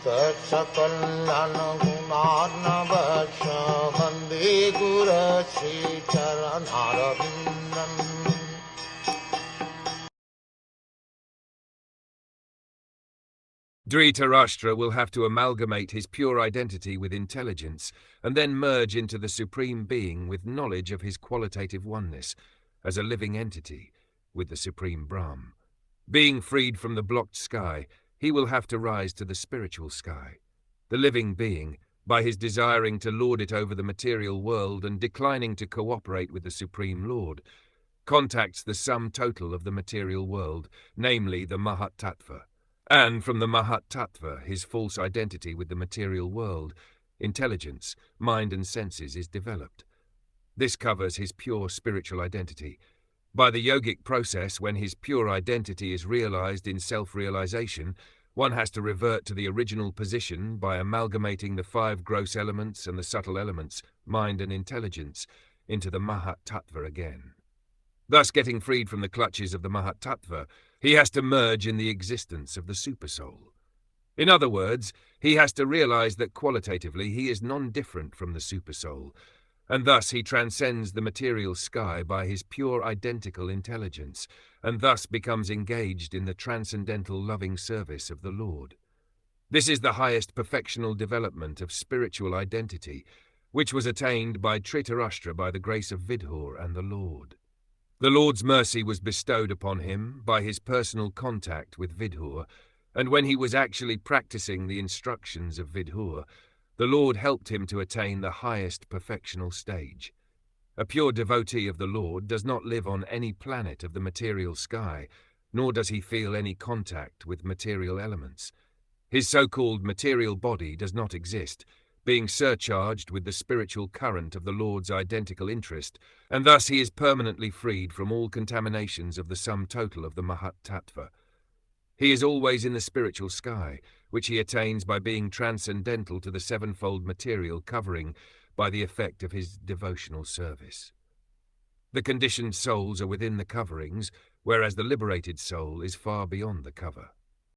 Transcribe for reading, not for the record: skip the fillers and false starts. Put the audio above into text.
Sakal Gunarnavasha Vande Guru Sri Charanaravindan. Dhṛitarāṣṭr will have to amalgamate his pure identity with intelligence, and then merge into the Supreme Being with knowledge of his qualitative oneness, as a living entity, with the Supreme Brahm. Being freed from the blocked sky, he will have to rise to the spiritual sky. The living being, by his desiring to lord it over the material world and declining to cooperate with the Supreme Lord, contacts the sum total of the material world, namely the Mahat-tattva. And from the Mahat-tattva, his false identity with the material world, intelligence, mind and senses is developed. This covers his pure spiritual identity. By the yogic process, when his pure identity is realized in self-realization, one has to revert to the original position by amalgamating the 5 gross elements and the subtle elements, mind and intelligence, into the Mahat-tattva again. Thus, getting freed from the clutches of the Mahat-tattva, he has to merge in the existence of the Supersoul. In other words, he has to realize that qualitatively he is non-different from the Supersoul, and thus he transcends the material sky by his pure identical intelligence, and thus becomes engaged in the transcendental loving service of the Lord. This is the highest perfectional development of spiritual identity, which was attained by Dhṛitarāṣṭr by the grace of Vidhur and the Lord. The Lord's mercy was bestowed upon him by his personal contact with Vidhur, and when he was actually practicing the instructions of Vidhur, the Lord helped him to attain the highest perfectional stage. A pure devotee of the Lord does not live on any planet of the material sky, nor does he feel any contact with material elements. His so-called material body does not exist, being surcharged with the spiritual current of the Lord's identical interest, and thus he is permanently freed from all contaminations of the sum total of the Mahat-tattva. He is always in the spiritual sky, which he attains by being transcendental to the 7-fold material covering by the effect of his devotional service. The conditioned souls are within the coverings, whereas the liberated soul is far beyond the cover.